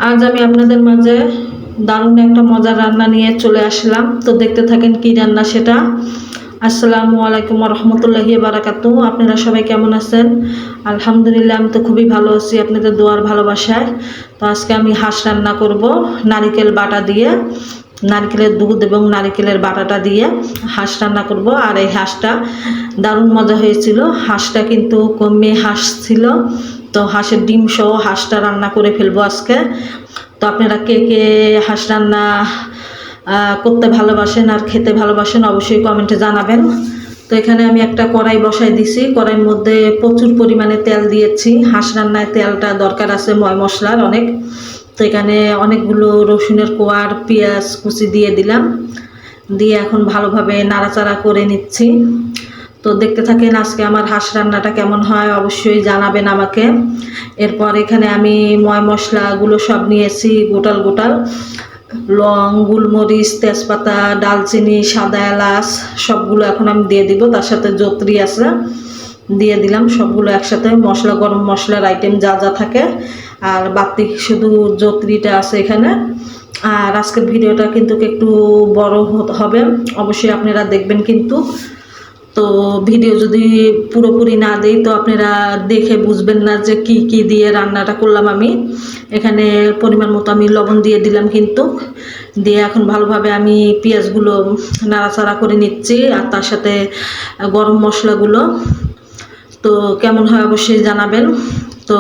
আজ আমি আপনাদের মাঝে দারুণ একটা মজার রান্না নিয়ে চলে আসলাম। তো দেখতে থাকেন কি রান্না সেটা। আসসালামু আলাইকুম রহমতুল্লাহি বারাকাতু। আপনারা সবাই কেমন আছেন? আলহামদুলিল্লাহ, আমি তো খুবই ভালো আছি আপনাদের দোয়ার ভালোবাসায়। তো আজকে আমি হাঁস রান্না করব নারিকেল বাটা দিয়ে, নারকেলের দুধ এবং নারকেলের বাটাটা দিয়ে হাঁস রান্না করব। আর এই হাঁসটা দারুণ মজা হয়েছিল। হাঁসটা কিন্তু মেয়ে হাঁস ছিল, তো হাঁসের ডিম সহ হাঁসটা রান্না করে ফেলবো আজকে। তো আপনারা কে কে হাঁস রান্না করতে ভালোবাসেন আর খেতে ভালোবাসেন অবশ্যই কমেন্টে জানাবেন। তো এখানে আমি একটা কড়াই বসাই দিছি, কড়াইয়ের মধ্যে প্রচুর পরিমাণে তেল দিয়েছি। হাঁস রান্নায় তেলটা দরকার আছে ময় মশলার অনেক। তো এখানে অনেকগুলো রসুনের কোয়ার পেঁয়াজ কুচি দিয়ে দিলাম, দিয়ে এখন ভালোভাবে নাড়াচাড়া করে নিচ্ছি। তো দেখতে থাকেন আজকে আমার হাঁস রান্নাটা কেমন হয় অবশ্যই জানাবেন আমাকে। এরপর এখানে আমি ময় মশলাগুলো সব নিয়েছি গোটাল গোটাল, লং, গোলমরিচ, তেজপাতা, ডালচিনি, সাদা এলাচ সবগুলো এখন আমি দিয়ে দিব। তার সাথে জত্রি আছে, দিয়ে দিলাম সবগুলো একসাথে। মশলা, গরম মশলার আইটেম যা যা থাকে, আর বাতি শুধু জত্রিটা আছে এখানে। আর আজকের ভিডিওটা কিন্তু একটু বড় হবে, অবশ্যই আপনারা দেখবেন কিন্তু। তো ভিডিও যদি পুরোপুরি না দিই তো আপনারা দেখে বুঝবেন না যে কি কি দিয়ে রান্নাটা করলাম আমি। এখানে পরিমাণ মতো আমি লবণ দিয়ে দিলাম কিন্তু, দিয়ে এখন ভালোভাবে আমি পেঁয়াজগুলো নাড়াচাড়া করে নিচ্ছি আর তার সাথে গরম মশলাগুলো। তো কেমন হয় অবশ্যই জানাবেন। তো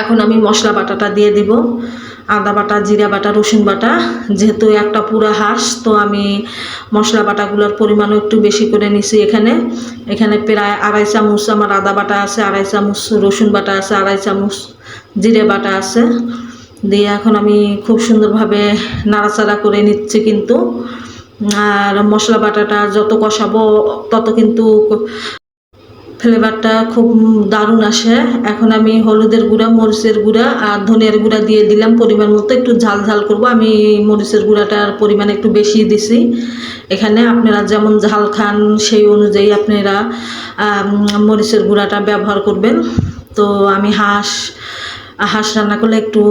এখন আমি মশলা বাটাটা দিয়ে দিব, আদা বাটা, জিরা বাটা, রসুন বাটা। যেহেতু একটা পুরো হাঁস, তো আমি মশলা বাটাগুলোর পরিমাণও একটু বেশি করে নিছি। এখানে প্রায় 2.5 চামচ আমার আদা বাটা আছে, 2.5 চামচ রসুন বাটা আছে, 2.5 চামচ জিরে বাটা আছে। দিয়ে এখন আমি খুব সুন্দরভাবে নাড়াচাড়া করে নিচ্ছি কিন্তু। আর মশলা বাটাটা যত কষাবো তত কিন্তু ফ্লেভারটা খুব দারুণ আসে। এখন আমি হলুদের গুঁড়া, মরিচের গুঁড়া আর ধনিয়ার গুঁড়া দিয়ে দিলাম পরিমাণ মতো। একটু ঝাল ঝাল করব, আমি মরিচের গুঁড়াটার পরিমাণ একটু বেশি দিছি। এখানে আপনারা যেমন ঝাল খান সেই অনুযায়ী আপনারা মরিচের গুঁড়াটা ব্যবহার করবেন। তো আমি হাঁস রান্না করলে একটু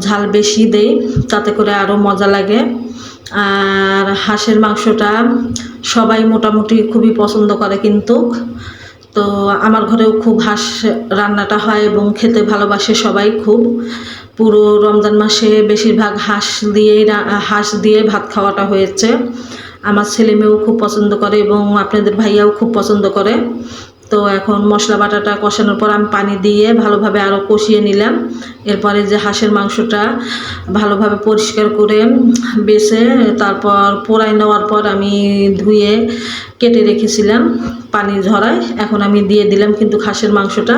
ঝাল বেশি দেই, তাতে করে আরও মজা লাগে। আর হাঁসের মাংসটা সবাই মোটামুটি খুবই পছন্দ করে কিন্তু। তো আমার ঘরেও খুব হাঁস রান্নাটা হয় এবং খেতে ভালোবাসে সবাই খুব। পুরো রমজান মাসে বেশিরভাগ হাঁস দিয়ে ভাত খাওয়াটা হয়েছে। আমার ছেলে মেয়েও খুব পছন্দ করে এবং আপনাদের ভাইয়াও খুব পছন্দ করে। তো এখন মশলা বাটাটা কষানোর পর আমি পানি দিয়ে ভালোভাবে আরও কষিয়ে নিলাম। এরপরে যে হাঁসের মাংসটা ভালোভাবে পরিষ্কার করে বেছে তারপর পোড়াই নেওয়ার পর আমি ধুয়ে কেটে রেখেছিলাম পানি ঝরায়, এখন আমি দিয়ে দিলাম কিন্তু হাঁসের মাংসটা।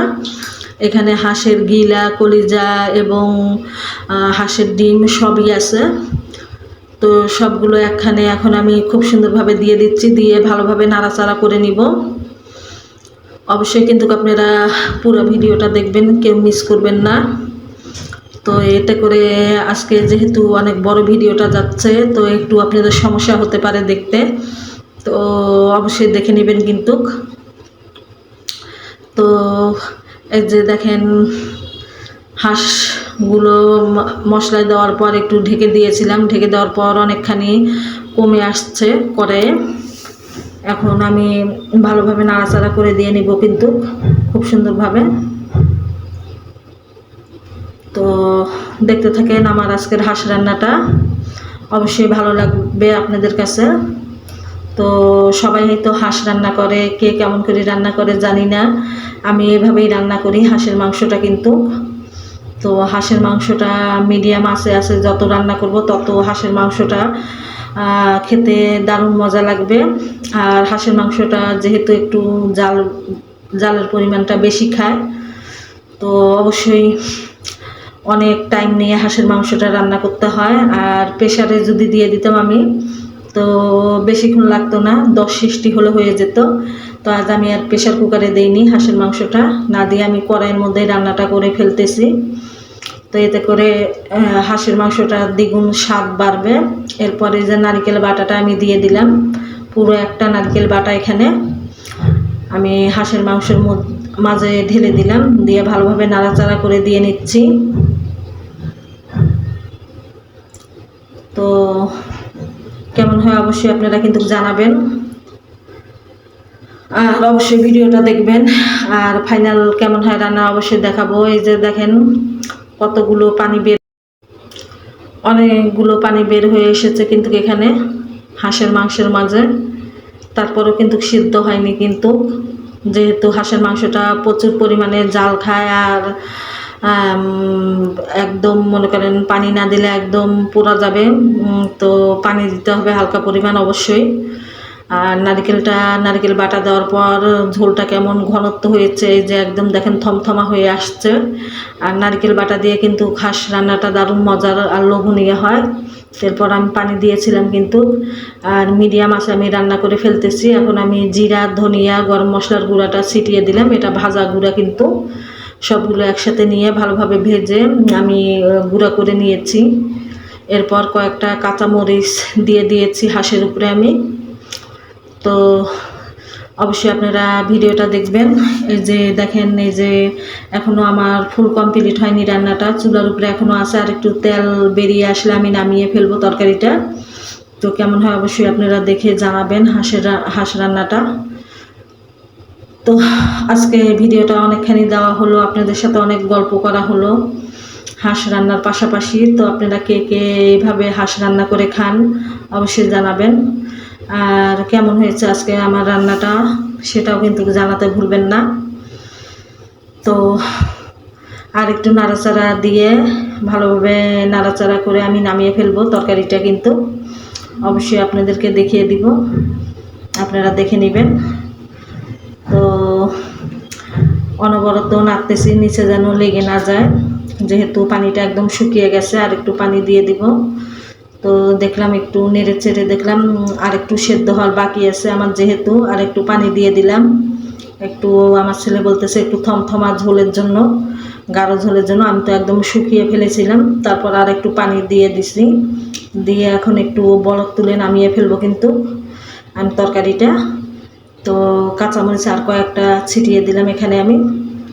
এখানে হাঁসের গিলা, কলিজা এবং হাঁসের ডিম সবই আছে। তো সবগুলো একখানে এখন আমি খুব সুন্দরভাবে দিয়ে দিচ্ছি, দিয়ে ভালোভাবে নাড়াচাড়া করে নিব। অবশ্যই কিন্তু আপনারা পুরো ভিডিওটা দেখবেন, কেউ মিস করবেন না। তো এতে করে আজকে যেহেতু অনেক বড় ভিডিওটা যাচ্ছে, তো একটু আপনাদের সমস্যা হতে পারে দেখতে, তো অবশ্যই দেখে নেবেন কিন্তু। তো এই যে দেখেন হাঁসগুলো মশলায় দেওয়ার পর একটু ঢেকে দিয়েছিলাম, ঢেকে দেওয়ার পর অনেকখানি কমে আসছে করে। এখন আমি ভালোভাবে নাড়াচাড়া করে দিয়ে নিব কিন্তু খুব সুন্দরভাবে। তো দেখতে থাকেন আমার আজকের হাঁস রান্নাটা, অবশ্যই ভালো লাগবে আপনাদের কাছে। তো সবাই হয়তো হাঁস রান্না করে, কে কেমন করে রান্না করে জানি না, আমি এভাবেই রান্না করি হাঁসের মাংসটা কিন্তু। তো হাঁসের মাংসটা মিডিয়াম আছে যত রান্না করব তত হাঁসের মাংসটা খেতে দারুণ মজা লাগবে। আর হাঁসের মাংসটা যেহেতু একটু জালের পরিমাণটা বেশি খায়, তো অবশ্যই অনেক টাইম নিয়ে হাঁসের মাংসটা রান্না করতে হয়। আর প্রেসারে যদি দিয়ে দিতাম আমি, তো বেশিক্ষণ লাগতো না, 10 সিটি হলে হয়ে যেত। তো আজ আমি আর প্রেসার কুকারে দেইনি, হাঁসের মাংসটা না দিয়ে আমি কড়াইয়ের মধ্যে রান্নাটা করে ফেলতেছি। তো এতে করে হাঁসের মাংসটা দ্বিগুণ স্বাদ বাড়বে। এরপরে যে নারকেল বাটাটা আমি দিয়ে দিলাম, পুরো একটা নারকেল বাটা এখানে আমি হাঁসের মাংসের মাঝে ঢেলে দিলাম, দিয়ে ভালোভাবে নাড়াচাড়া করে দিয়ে নিচ্ছি। তো কেমন হয় অবশ্যই আপনারা কিন্তু জানাবেন, আর অবশ্যই ভিডিওটা দেখবেন। আর ফাইনাল কেমন হয় রান্না অবশ্যই দেখাবো। এই যে দেখেন কতগুলো পানি বের, অনেকগুলো পানি বের হয়ে এসেছে কিন্তু এখানে হাঁসের মাংসের মাঝে। তারপরেও কিন্তু সিদ্ধ হয়নি, কিন্তু যেহেতু হাঁসের মাংসটা প্রচুর পরিমাণে জাল খায়, আর একদম মনে করেন পানি না দিলে একদম পুড়া যাবে। তো পানি দিতে হবে হালকা পরিমাণ অবশ্যই। আর নারকেল বাটা দেওয়ার পর ঝোলটা কেমন ঘনত্ব হয়েছে, এই যে একদম দেখেন থমথমা হয়ে আসছে। আর নারকেল বাটা দিয়ে কিন্তু হাঁস রান্নাটা দারুণ মজার আর লোভনীয় হয়। এরপর আমি পানি দিয়েছিলাম কিন্তু, আর মিডিয়াম আছে আমি রান্না করে ফেলতেছি। এখন আমি জিরা, ধনিয়া, গরম মশলার গুঁড়াটা ছিটিয়ে দিলাম। এটা ভাজা গুঁড়া কিন্তু, সবগুলো একসাথে নিয়ে ভালোভাবে ভেজে আমি গুঁড়া করে নিয়েছি। এরপর কয়েকটা কাঁচামরিচ দিয়ে দিয়েছি হাঁসের উপরে আমি। তো অবশ্যই আপনারা ভিডিওটা দেখবেন। এই যে দেখেন, এই যে এখনও আমার ফুল কমপ্লিট হয়নি রান্নাটা, চুলার উপরে এখনও আছে। আর একটু তেল বেরিয়ে আসলে আমি নামিয়ে ফেলবো তরকারিটা। তো কেমন হয় অবশ্যই আপনারা দেখে জানাবেন হাঁস রান্নাটা। তো আজকে ভিডিওটা অনেকখানি দেওয়া হলো, আপনাদের সাথে অনেক গল্প করা হলো হাঁস রান্নার পাশাপাশি। তো আপনারা কে কে এইভাবে হাঁস রান্না করে খান অবশ্যই জানাবেন। আর কেমন হয়েছে আজকে আমার রান্নাটা সেটাও কিন্তু জানাতে ভুলবেন না। তো আর একটু নাড়াচাড়া দিয়ে ভালোভাবে নাড়াচাড়া করে আমি নামিয়ে ফেলবো তরকারিটা, কিন্তু অবশ্যই আপনাদেরকে দেখিয়ে দিব, আপনারা দেখে নেবেন। তো অনবরত নাড়তেছি নিচে যেন লেগে না যায়, যেহেতু পানিটা একদম শুকিয়ে গেছে। আর একটু পানি দিয়ে দিব। তো দেখলাম একটু নেড়ে চেড়ে দেখলাম আর একটু সেদ্ধ হওয়ার বাকি আছে আমার, যেহেতু আর একটু পানি দিয়ে দিলাম। একটু আমার ছেলে বলতেছে একটু থমথমা ঝোলের জন্য, গাঢ় ঝোলের জন্য। আমি তো একদম শুকিয়ে ফেলেছিলাম, তারপর আর একটু পানি দিয়ে দিছি। দিয়ে এখন একটু বলক তুলে নামিয়ে ফেলবো কিন্তু আমি তরকারিটা। তো কাঁচামরিচ আর কয়েকটা ছিটিয়ে দিলাম এখানে আমি।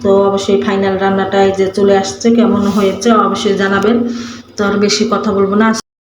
তো অবশ্যই ফাইনাল রান্নাটা এই যে চলে আসছে, কেমন হয়েছে অবশ্যই জানাবেন। তো আর বেশি কথা বলবো না।